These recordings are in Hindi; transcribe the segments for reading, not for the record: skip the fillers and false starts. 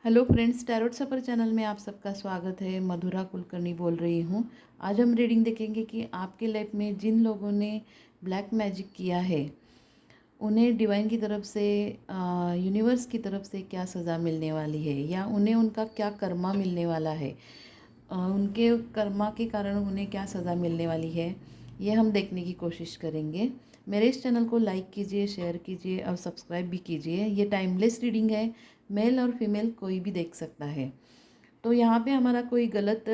हेलो फ्रेंड्स, टैरोट सफ़र चैनल में आप सबका स्वागत है। मधुरा कुलकर्णी बोल रही हूँ। आज हम रीडिंग देखेंगे कि आपके लाइफ में जिन लोगों ने ब्लैक मैजिक किया है उन्हें डिवाइन की तरफ से, यूनिवर्स की तरफ से क्या सज़ा मिलने वाली है, या उन्हें उनका क्या कर्मा मिलने वाला है, उनके कर्मा के कारण उन्हें क्या सज़ा मिलने वाली है, ये हम देखने की कोशिश करेंगे। मेरे इस चैनल को लाइक कीजिए, शेयर कीजिए और सब्सक्राइब भी कीजिए। ये टाइमलेस रीडिंग है, मेल और फीमेल कोई भी देख सकता है। तो यहाँ पे हमारा कोई गलत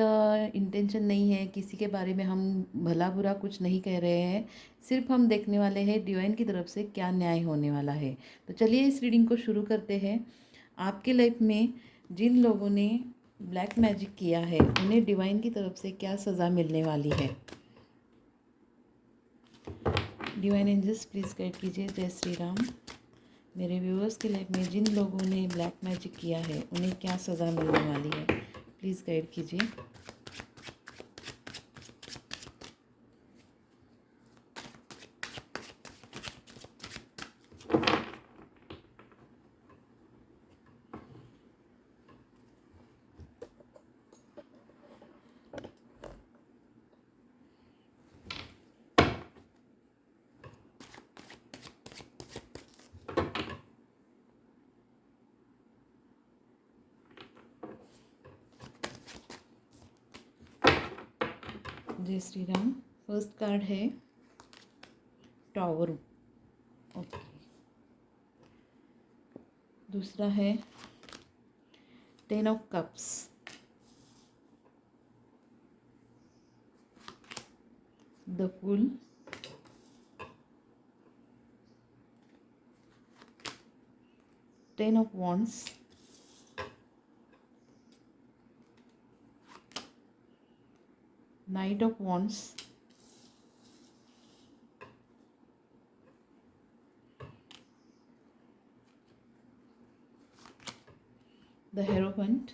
इंटेंशन नहीं है, किसी के बारे में हम भला बुरा कुछ नहीं कह रहे हैं। सिर्फ हम देखने वाले हैं डिवाइन की तरफ से क्या न्याय होने वाला है। तो चलिए इस रीडिंग को शुरू करते हैं। आपके लाइफ में जिन लोगों ने ब्लैक मैजिक किया है उन्हें डिवाइन की तरफ से क्या सज़ा मिलने वाली है। डिवाइन एंजल्स प्लीज़ गाइड कीजिए। जय श्री राम। मेरे व्यूअर्स की लाइफ में जिन लोगों ने ब्लैक मैजिक किया है उन्हें क्या सज़ा मिलने वाली है, प्लीज़ गाइड कीजिए। जय श्री राम। फर्स्ट कार्ड है टॉवर। ओके। दूसरा है 10 of cups. The fool. Ten of wands. Knight of wands. The hierophant.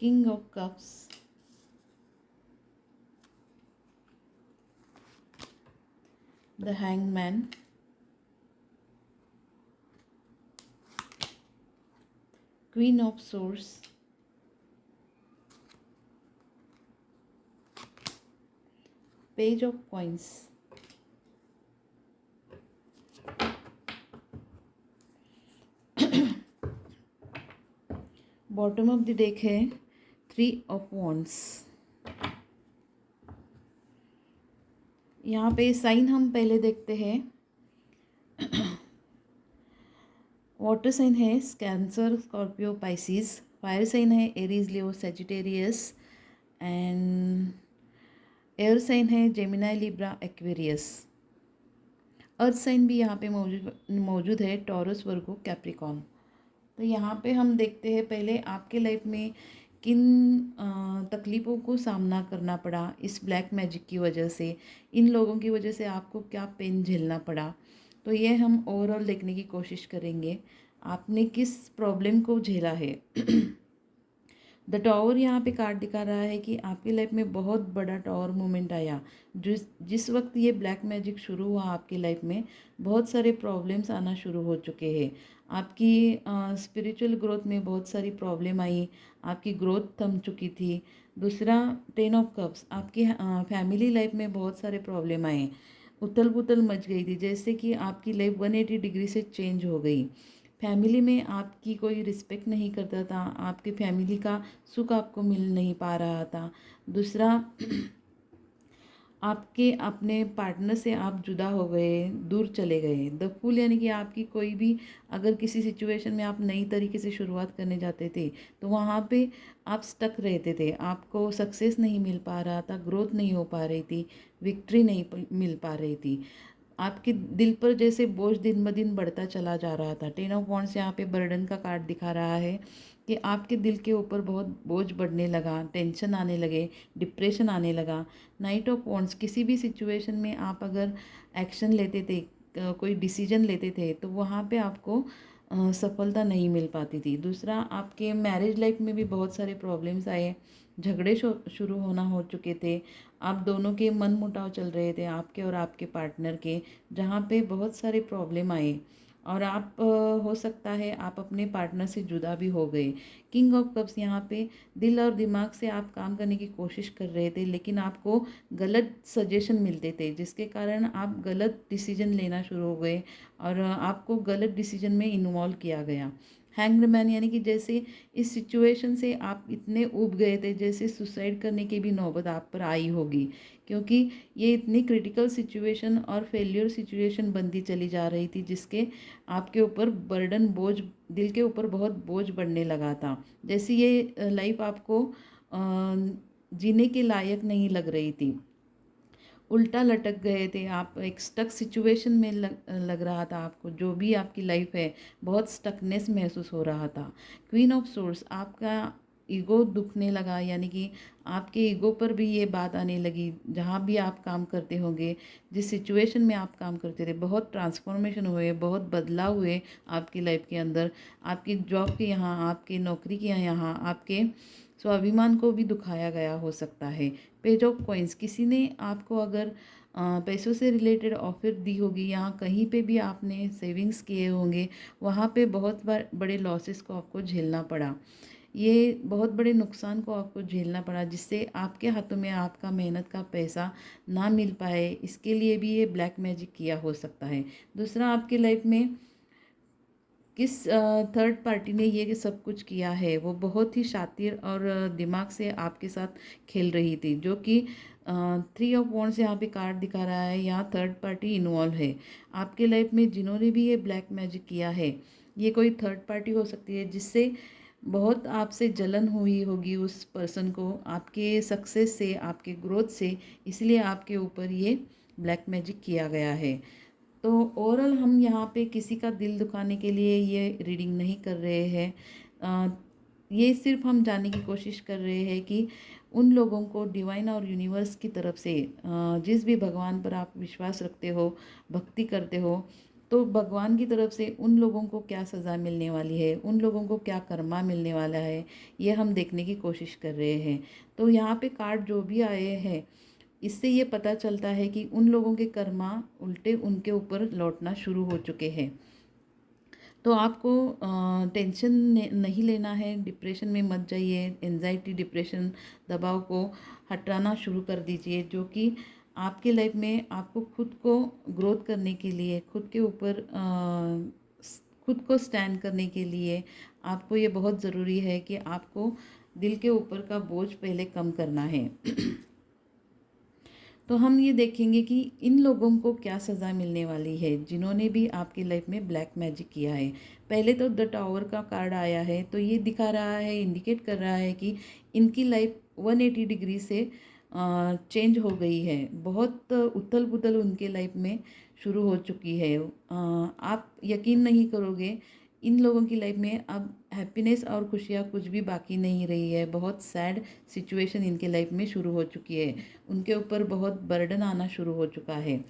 King of cups. The hangman. Queen of swords. Page of coins. Bottom of the deck है 3 ऑफ वॉन्ड्स। यहाँ पे साइन हम पहले देखते हैं। वाटर साइन है Cancer, Scorpio, Pisces. Fire sign है Aries, Leo, Sagittarius. And air sign है Gemini, Libra, Aquarius. Earth sign भी यहाँ पे मौजूद है, टॉरस, वर्गो, कैप्रिकॉर्न। तो यहाँ पे हम देखते हैं पहले आपके लाइफ में किन तकलीफ़ों को सामना करना पड़ा इस ब्लैक मैजिक की वजह से। इन लोगों की वजह से आपको क्या पेन झेलना पड़ा, तो ये हम ओवरऑल देखने की कोशिश करेंगे आपने किस प्रॉब्लम को झेला है। द टावर यहाँ पे कार्ड दिखा रहा है कि आपकी लाइफ में बहुत बड़ा टावर मोमेंट आया। जिस वक्त ये ब्लैक मैजिक शुरू हुआ आपकी लाइफ में बहुत सारे प्रॉब्लम्स आना शुरू हो चुके हैं। आपकी स्पिरिचुअल ग्रोथ में बहुत सारी प्रॉब्लम आई, आपकी ग्रोथ थम चुकी थी। दूसरा 10 ऑफ कप्स, आपकी फैमिली लाइफ में बहुत सारे प्रॉब्लम आए, उथल पुथल मच गई थी, जैसे कि आपकी लाइफ 180 डिग्री से चेंज हो गई। फैमिली में आपकी कोई रिस्पेक्ट नहीं करता था, आपकी फैमिली का सुख आपको मिल नहीं पा रहा था। दूसरा आपके अपने पार्टनर से आप जुदा हो गए, दूर चले गए। द फूल यानी कि आपकी कोई भी अगर किसी सिचुएशन में आप नई तरीके से शुरुआत करने जाते थे तो वहाँ पे आप स्टक रहते थे, आपको सक्सेस नहीं मिल पा रहा था, ग्रोथ नहीं हो पा रही थी, विक्ट्री नहीं मिल पा रही थी। आपके दिल पर जैसे बोझ दिन ब दिन बढ़ता चला जा रहा था। 10 ऑफ वॉन्ड्स यहाँ पे बर्डन का कार्ड दिखा रहा है कि आपके दिल के ऊपर बहुत बोझ बढ़ने लगा, टेंशन आने लगे, डिप्रेशन आने लगा। नाइट ऑफ वॉन्ड्स, किसी भी सिचुएशन में आप अगर एक्शन लेते थे, कोई डिसीजन लेते थे, तो वहाँ पे आपको सफलता नहीं मिल पाती थी। दूसरा आपके मैरिज लाइफ में भी बहुत सारे प्रॉब्लम्स आए, झगड़े शुरू होना हो चुके थे। आप दोनों के मन मुटाव चल रहे थे, आपके और आपके पार्टनर के, जहाँ पे बहुत सारे प्रॉब्लम आए और आप हो सकता है आप अपने पार्टनर से जुदा भी हो गए। किंग ऑफ कप्स यहाँ पे दिल और दिमाग से आप काम करने की कोशिश कर रहे थे, लेकिन आपको गलत सजेशन मिलते थे, जिसके कारण आप गलत डिसीजन लेना शुरू हो गए और आपको गलत डिसीजन में इन्वॉल्व किया गया। हैंग्ड मैन यानी कि जैसे इस सिचुएशन से आप इतने ऊब गए थे, जैसे सुसाइड करने की भी नौबत आप पर आई होगी, क्योंकि ये इतनी क्रिटिकल सिचुएशन और फेलियर सिचुएशन बनती चली जा रही थी, जिसके आपके ऊपर बर्डन बोझ, दिल के ऊपर बहुत बोझ बढ़ने लगा था। जैसे ये लाइफ आपको जीने के लायक नहीं लग रही थी, उल्टा लटक गए थे आप, एक स्टक सिचुएशन में लग रहा था आपको, जो भी आपकी लाइफ है बहुत स्टकनेस महसूस हो रहा था। क्वीन ऑफ सोर्स, आपका ईगो दुखने लगा, यानी कि आपके ईगो पर भी ये बात आने लगी। जहाँ भी आप काम करते होंगे, जिस सिचुएशन में आप काम करते थे, बहुत ट्रांसफॉर्मेशन हुए, बहुत बदलाव हुए आपकी लाइफ के अंदर। आपकी जॉब के यहाँ, आपके नौकरी के यहाँ आपके स्वाभिमान को भी दुखाया गया हो सकता है। पेज ऑफ कॉइन्स, किसी ने आपको अगर पैसों से रिलेटेड ऑफर दी होगी, यहाँ कहीं पे भी आपने सेविंग्स किए होंगे, वहाँ पे बहुत बार बड़े लॉसेस को आपको झेलना पड़ा। ये बहुत बड़े नुकसान को आपको झेलना पड़ा, जिससे आपके हाथों में आपका मेहनत का पैसा ना मिल पाए, इसके लिए भी ये ब्लैक मैजिक किया हो सकता है। दूसरा, आपकी लाइफ में किस थर्ड पार्टी ने ये सब कुछ किया है, वो बहुत ही शातिर और दिमाग से आपके साथ खेल रही थी, जो कि 3 ऑफ वॉन्ड्स यहाँ पे कार्ड दिखा रहा है। यहाँ थर्ड पार्टी इन्वॉल्व है आपके लाइफ में। जिन्होंने भी ये ब्लैक मैजिक किया है, ये कोई थर्ड पार्टी हो सकती है, जिससे बहुत आपसे जलन हुई होगी उस पर्सन को, आपके सक्सेस से, आपके ग्रोथ से, इसलिए आपके ऊपर ये ब्लैक मैजिक किया गया है। तो ओवरऑल हम यहाँ पे किसी का दिल दुखाने के लिए ये रीडिंग नहीं कर रहे हैं। ये सिर्फ हम जानने की कोशिश कर रहे हैं कि उन लोगों को डिवाइन और यूनिवर्स की तरफ से, जिस भी भगवान पर आप विश्वास रखते हो, भक्ति करते हो, तो भगवान की तरफ से उन लोगों को क्या सज़ा मिलने वाली है, उन लोगों को क्या कर्मा मिलने वाला है, ये हम देखने की कोशिश कर रहे हैं। तो यहाँ पे कार्ड जो भी आए हैं, इससे ये पता चलता है कि उन लोगों के कर्मा उल्टे उनके ऊपर लौटना शुरू हो चुके हैं। तो आपको टेंशन नहीं लेना है, डिप्रेशन में मत जाइए। एंजाइटी, डिप्रेशन, दबाव को हटाना शुरू कर दीजिए, जो कि आपके लाइफ में आपको खुद को ग्रोथ करने के लिए, खुद के ऊपर खुद को स्टैंड करने के लिए आपको ये बहुत ज़रूरी है कि आपको दिल के ऊपर का बोझ पहले कम करना है। तो हम ये देखेंगे कि इन लोगों को क्या सज़ा मिलने वाली है, जिन्होंने भी आपकी लाइफ में ब्लैक मैजिक किया है। पहले तो द टावर का कार्ड आया है, तो ये दिखा रहा है, इंडिकेट कर रहा है कि इनकी लाइफ 180 डिग्री से चेंज हो गई है। बहुत उथल पुथल उनके लाइफ में शुरू हो चुकी है। आप यकीन नहीं करोगे, इन लोगों की लाइफ में अब हैप्पीनेस और खुशियाँ कुछ भी बाकी नहीं रही है। बहुत सैड सिचुएशन इनके लाइफ में शुरू हो चुकी है। उनके ऊपर बहुत बर्डन आना शुरू हो चुका है।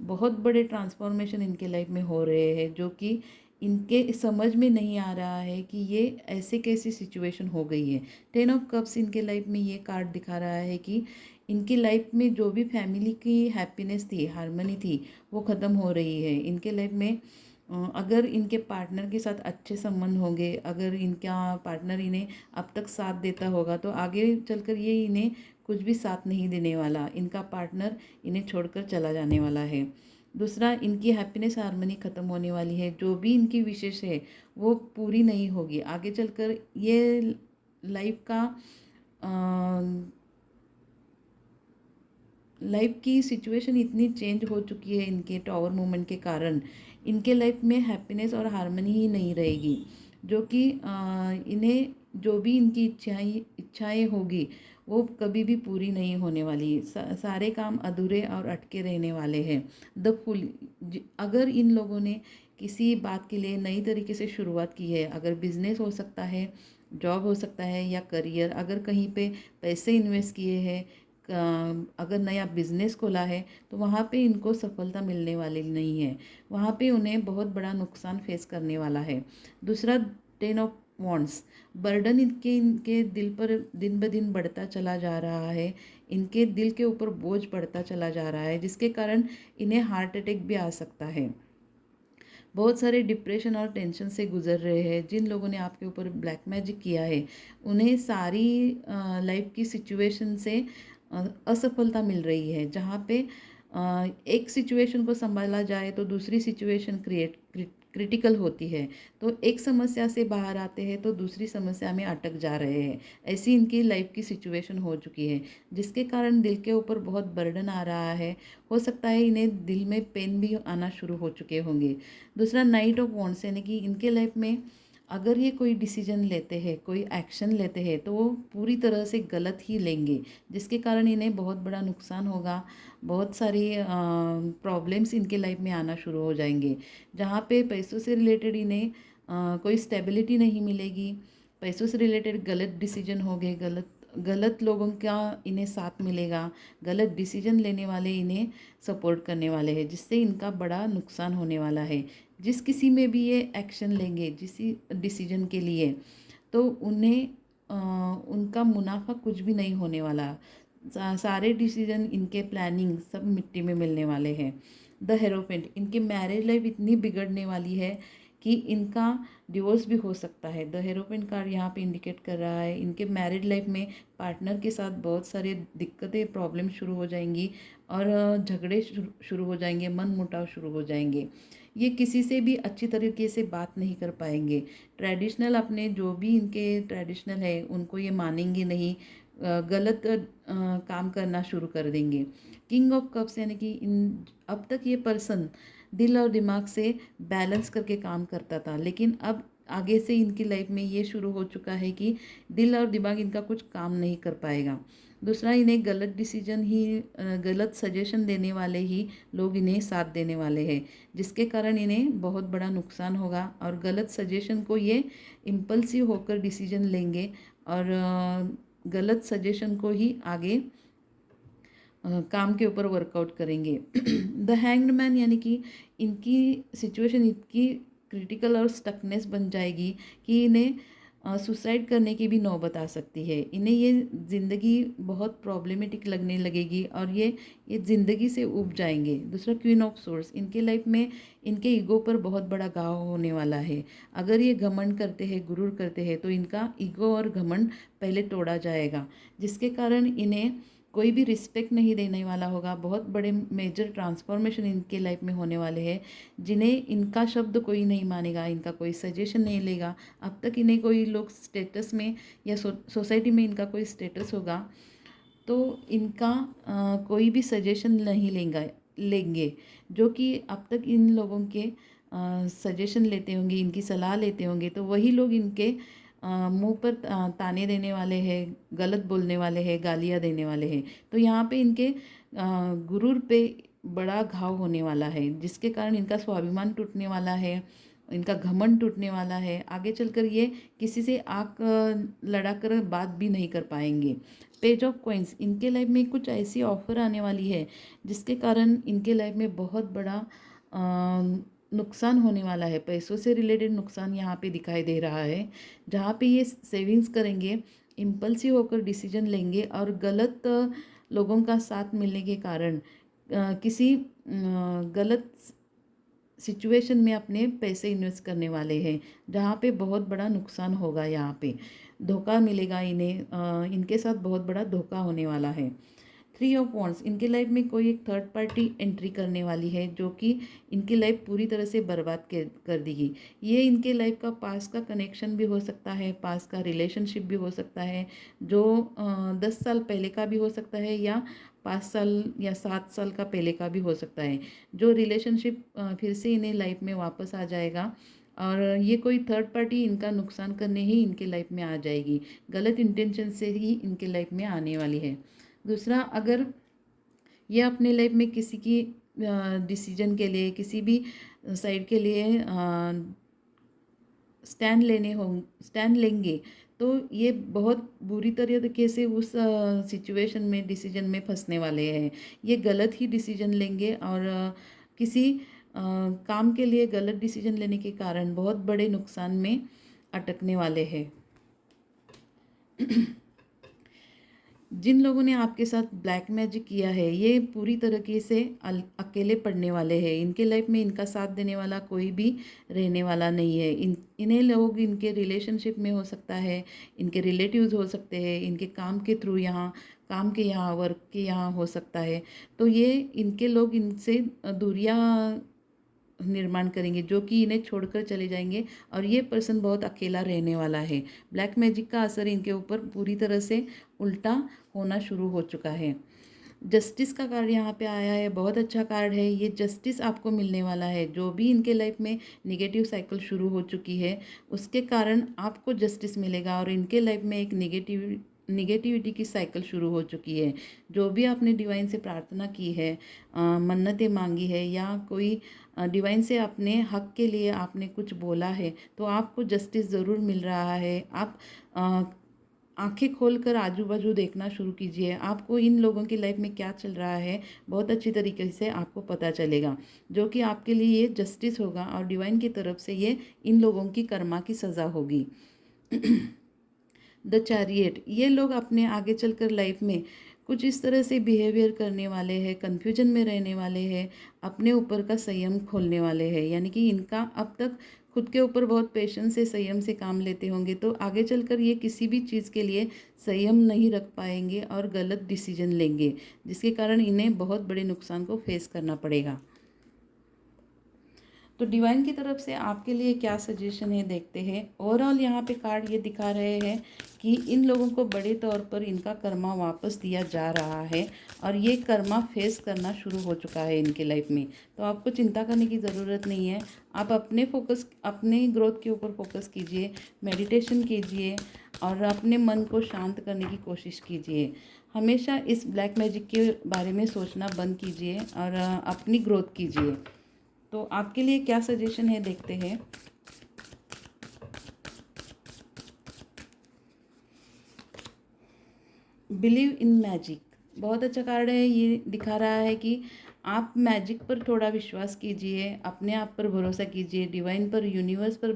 बहुत बड़े ट्रांसफॉर्मेशन इनके लाइफ में हो रहे हैं, जो कि इनके समझ में नहीं आ रहा है कि ये ऐसे कैसी सिचुएशन हो गई है। 10 ऑफ कप्स इनके लाइफ में ये कार्ड दिखा रहा है कि इनकी लाइफ में जो भी फैमिली की हैप्पीनेस थी, हार्मनी थी, वो ख़त्म हो रही है। इनके लाइफ में अगर इनके पार्टनर के साथ अच्छे संबंध होंगे, अगर इनका पार्टनर इन्हें अब तक साथ देता होगा, तो आगे चलकर ये इन्हें कुछ भी साथ नहीं देने वाला। इनका पार्टनर इन्हें छोड़कर चला जाने वाला है। दूसरा, इनकी हैप्पीनेस, हार्मनी ख़त्म होने वाली है। जो भी इनकी विशेष है वो पूरी नहीं होगी आगे चलकर। ये लाइफ का लाइफ की सिचुएशन इतनी चेंज हो चुकी है इनके टावर मूवमेंट के कारण, इनके लाइफ में हैप्पीनेस और हार्मनी ही नहीं रहेगी, जो कि इन्हें जो भी इनकी इच्छाएं होगी वो कभी भी पूरी नहीं होने वाली। सारे काम अधूरे और अटके रहने वाले हैं। द फुल, अगर इन लोगों ने किसी बात के लिए नई तरीके से शुरुआत की है, अगर बिजनेस हो सकता है, जॉब हो सकता है, या करियर, अगर कहीं पे पैसे इन्वेस्ट किए हैं, अगर नया बिजनेस खोला है, तो वहाँ पे इनको सफलता मिलने वाली नहीं है। वहाँ पे उन्हें बहुत बड़ा नुकसान फेस करने वाला है। दूसरा, 10 ऑफ वॉन्ट्स, बर्डन इनके दिल पर दिन ब दिन बढ़ता चला जा रहा है, इनके दिल के ऊपर बोझ बढ़ता चला जा रहा है, जिसके कारण इन्हें हार्ट अटैक भी आ सकता है। बहुत सारे डिप्रेशन और टेंशन से गुजर रहे हैं। जिन लोगों ने आपके ऊपर ब्लैक मैजिक किया है, उन्हें सारी लाइफ की सिचुएशन से असफलता मिल रही है। जहाँ पे एक सिचुएशन को संभाला जाए तो दूसरी सिचुएशन क्रिटिकल होती है, तो एक समस्या से बाहर आते हैं तो दूसरी समस्या में अटक जा रहे हैं। ऐसी इनकी लाइफ की सिचुएशन हो चुकी है, जिसके कारण दिल के ऊपर बहुत बर्डन आ रहा है। हो सकता है इन्हें दिल में पेन भी आना शुरू हो चुके होंगे। दूसरा, नाइट ऑफ वॉन्ड्स, यानी कि इनके लाइफ में अगर ये कोई डिसीजन लेते हैं, कोई एक्शन लेते हैं, तो वो पूरी तरह से गलत ही लेंगे, जिसके कारण इन्हें बहुत बड़ा नुकसान होगा। बहुत सारी प्रॉब्लम्स इनके लाइफ में आना शुरू हो जाएंगे, जहाँ पे पैसों से रिलेटेड इन्हें कोई स्टेबिलिटी नहीं मिलेगी। पैसों से रिलेटेड गलत डिसीजन हो गए, गलत गलत लोगों का इन्हें साथ मिलेगा, गलत डिसीजन लेने वाले इन्हें सपोर्ट करने वाले हैं, जिससे इनका बड़ा नुकसान होने वाला है। जिस किसी में भी ये एक्शन लेंगे जिस डिसीजन के लिए, तो उन्हें उनका मुनाफा कुछ भी नहीं होने वाला। सारे डिसीजन इनके प्लानिंग सब मिट्टी में मिलने वाले हैं। द हेरोपेंट, इनकी मैरिज लाइफ इतनी बिगड़ने वाली है कि इनका डिवोर्स भी हो सकता है। द हेरोपेंट कार्ड यहाँ पे इंडिकेट कर रहा है इनके मैरिड लाइफ में पार्टनर के साथ बहुत सारी दिक्कतें, प्रॉब्लम शुरू हो जाएंगी और झगड़े शुरू हो जाएंगे, मन मुटाव शुरू हो जाएंगे। ये किसी से भी अच्छी तरीके से बात नहीं कर पाएंगे। ट्रेडिशनल, अपने जो भी इनके ट्रेडिशनल है उनको ये मानेंगे नहीं, गलत काम करना शुरू कर देंगे। किंग ऑफ कप्स, यानी कि इन अब तक ये पर्सन दिल और दिमाग से बैलेंस करके काम करता था, लेकिन अब आगे से इनकी लाइफ में ये शुरू हो चुका है कि दिल और दिमाग इनका कुछ काम नहीं कर पाएगा। दूसरा, इन्हें गलत डिसीजन ही गलत सजेशन देने वाले ही लोग इन्हें साथ देने वाले हैं, जिसके कारण इन्हें बहुत बड़ा नुकसान होगा और गलत सजेशन को ये इम्पल्सिव होकर डिसीजन लेंगे और गलत सजेशन को ही आगे काम के ऊपर वर्कआउट करेंगे। द हैंग्ड मैन, यानी कि इनकी सिचुएशन इतनी क्रिटिकल और स्टकनेस बन जाएगी कि इन्हें सुसाइड करने की भी नौबत आ सकती है। इन्हें ये ज़िंदगी बहुत प्रॉब्लमेटिक लगने लगेगी और ये ज़िंदगी से ऊब जाएंगे। दूसरा, क्वीन ऑफ सोर्स, इनके लाइफ में इनके ईगो पर बहुत बड़ा घाव होने वाला है। अगर ये घमंड करते हैं, गुरूर करते हैं, तो इनका ईगो और घमंड पहले तोड़ा जाएगा, जिसके कारण इन्हें कोई भी रिस्पेक्ट नहीं देने वाला होगा। बहुत बड़े मेजर ट्रांसफॉर्मेशन इनके लाइफ में होने वाले हैं, जिन्हें इनका शब्द कोई नहीं मानेगा, इनका कोई सजेशन नहीं लेगा। अब तक इन्हें कोई लोग स्टेटस में या सोसाइटी में इनका कोई स्टेटस होगा तो इनका कोई भी सजेशन नहीं लेंगे, जो कि अब तक इन लोगों के सजेशन लेते होंगे, इनकी सलाह लेते होंगे, तो वही लोग इनके मुंह पर ताने देने वाले हैं, गलत बोलने वाले हैं, गालियाँ देने वाले हैं। तो यहाँ पे इनके गुरूर पे बड़ा घाव होने वाला है, जिसके कारण इनका स्वाभिमान टूटने वाला है, इनका घमंड टूटने वाला है। आगे चलकर ये किसी से आँख लड़ाकर बात भी नहीं कर पाएंगे। पेज ऑफ कॉइन्स, इनके लाइफ में कुछ ऐसी ऑफर आने वाली है जिसके कारण इनके लाइफ में बहुत बड़ा नुकसान होने वाला है। पैसों से रिलेटेड नुकसान यहाँ पे दिखाई दे रहा है, जहाँ पे ये सेविंग्स करेंगे, इम्पल्सिव होकर डिसीजन लेंगे और गलत लोगों का साथ मिलने के कारण किसी गलत सिचुएशन में अपने पैसे इन्वेस्ट करने वाले हैं, जहाँ पे बहुत बड़ा नुकसान होगा। यहाँ पे धोखा मिलेगा इन्हें, इनके साथ बहुत बड़ा धोखा होने वाला है। थ्री ऑफ वॉन्ड्स, इनके लाइफ में कोई एक थर्ड पार्टी एंट्री करने वाली है, जो कि इनकी लाइफ पूरी तरह से बर्बाद कर देगी। ये इनके लाइफ का पास का कनेक्शन भी हो सकता है, पास का रिलेशनशिप भी हो सकता है, जो 10 साल पहले का भी हो सकता है या 5 साल या 7 साल का पहले का भी हो सकता है। जो रिलेशनशिप फिर से इन्हें लाइफ में वापस आ जाएगा और ये कोई थर्ड पार्टी इनका नुकसान करने ही इनके लाइफ में आ जाएगी, गलत इंटेंशन से ही इनके लाइफ में आने वाली है। दूसरा, अगर ये अपने लाइफ में किसी की डिसीजन के लिए, किसी भी साइड के लिए स्टैंड लेंगे, तो ये बहुत बुरी तरीके से उस सिचुएशन में, डिसीजन में फंसने वाले हैं। ये गलत ही डिसीजन लेंगे और किसी काम के लिए गलत डिसीजन लेने के कारण बहुत बड़े नुकसान में अटकने वाले हैं। जिन लोगों ने आपके साथ ब्लैक मैजिक किया है ये पूरी तरीके से अकेले पड़ने वाले हैं। इनके लाइफ में इनका साथ देने वाला कोई भी रहने वाला नहीं है। इन्हें लोग इनके रिलेशनशिप में हो सकता है, इनके रिलेटिव्स हो सकते हैं, इनके काम के थ्रू यहाँ काम के यहाँ वर्क के यहाँ हो सकता है। तो ये इनके लोग इनसे दूरियाँ निर्माण करेंगे जो कि इन्हें छोड़कर चले जाएंगे और ये पर्सन बहुत अकेला रहने वाला है। ब्लैक मैजिक का असर इनके ऊपर पूरी तरह से उल्टा होना शुरू हो चुका है। जस्टिस का कार्ड यहाँ पे आया है, बहुत अच्छा कार्ड है। ये जस्टिस आपको मिलने वाला है। जो भी इनके लाइफ में नेगेटिव साइकिल शुरू हो चुकी है उसके कारण आपको जस्टिस मिलेगा और इनके लाइफ में एक निगेटिविटी की साइकिल शुरू हो चुकी है। जो भी आपने डिवाइन से प्रार्थना की है, मन्नतें मांगी है या कोई डिवाइन से अपने हक के लिए आपने कुछ बोला है तो आपको जस्टिस ज़रूर मिल रहा है। आप आंखें खोलकर आजू बाजू देखना शुरू कीजिए। आपको इन लोगों की लाइफ में क्या चल रहा है बहुत अच्छी तरीके से आपको पता चलेगा, जो कि आपके लिए ये जस्टिस होगा और डिवाइन की तरफ से ये इन लोगों की कर्मा की सज़ा होगी। द चैरियट, ये लोग अपने आगे चलकर लाइफ में कुछ इस तरह से बिहेवियर करने वाले हैं, कन्फ्यूजन में रहने वाले हैं, अपने ऊपर का संयम खोलने वाले हैं। यानी कि इनका अब तक खुद के ऊपर बहुत पेशेंस से संयम से काम लेते होंगे तो आगे चलकर ये किसी भी चीज़ के लिए संयम नहीं रख पाएंगे और गलत डिसीजन लेंगे, जिसके कारण इन्हें बहुत बड़े नुकसान को फेस करना पड़ेगा। तो डिवाइन की तरफ से आपके लिए क्या सजेशन है देखते हैं। ओवरऑल यहाँ पे कार्ड ये दिखा रहे हैं कि इन लोगों को बड़े तौर पर इनका कर्मा वापस दिया जा रहा है और ये कर्मा फेस करना शुरू हो चुका है इनके लाइफ में। तो आपको चिंता करने की ज़रूरत नहीं है। आप अपने ग्रोथ के ऊपर फोकस कीजिए, मेडिटेशन कीजिए और अपने मन को शांत करने की कोशिश कीजिए। हमेशा इस ब्लैक मैजिक के बारे में सोचना बंद कीजिए और अपनी ग्रोथ कीजिए। तो आपके लिए क्या सजेशन है देखते हैं। बिलीव इन मैजिक, बहुत अच्छा कार्ड है। ये दिखा रहा है कि आप मैजिक पर थोड़ा विश्वास कीजिए, अपने आप पर भरोसा कीजिए, डिवाइन पर, यूनिवर्स पर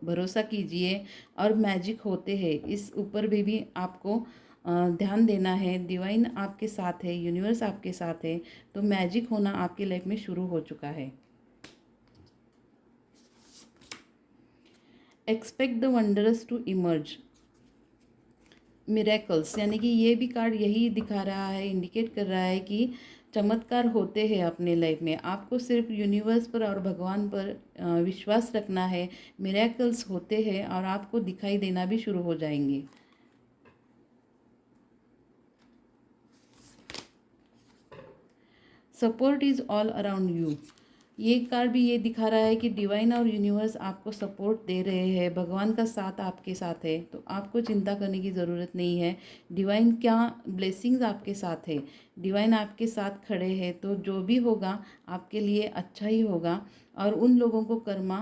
भरोसा कीजिए और मैजिक होते हैं। इस ऊपर भी आपको ध्यान देना है। डिवाइन आपके साथ है, यूनिवर्स आपके साथ है, तो मैजिक होना आपकी लाइफ में शुरू हो चुका है। Expect the wondrous to emerge, miracles, यानी कि ये भी कार्ड यही दिखा रहा है, इंडिकेट कर रहा है कि चमत्कार होते हैं अपने लाइफ में। आपको सिर्फ यूनिवर्स पर और भगवान पर विश्वास रखना है। मिरेकल्स होते हैं और आपको दिखाई देना भी शुरू हो जाएंगे। Support is all around you, ये कार्ड भी ये दिखा रहा है कि डिवाइन और यूनिवर्स आपको सपोर्ट दे रहे हैं, भगवान का साथ आपके साथ है, तो आपको चिंता करने की ज़रूरत नहीं है। डिवाइन क्या ब्लेसिंग्स आपके साथ है, डिवाइन आपके साथ खड़े हैं, तो जो भी होगा आपके लिए अच्छा ही होगा और उन लोगों को कर्मा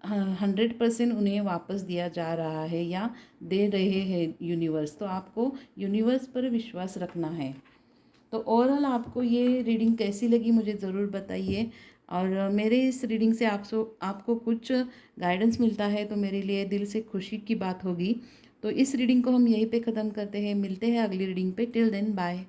100% उन्हें वापस दिया जा रहा है या दे रहे हैं यूनिवर्स। तो आपको यूनिवर्स पर विश्वास रखना है। तो ओवरऑल आपको ये रीडिंग कैसी लगी मुझे ज़रूर बताइए और मेरे इस रीडिंग से आपको कुछ गाइडेंस मिलता है तो मेरे लिए दिल से खुशी की बात होगी। तो इस रीडिंग को हम यहीं पे ख़त्म करते हैं, मिलते हैं अगली रीडिंग पे। Till then bye.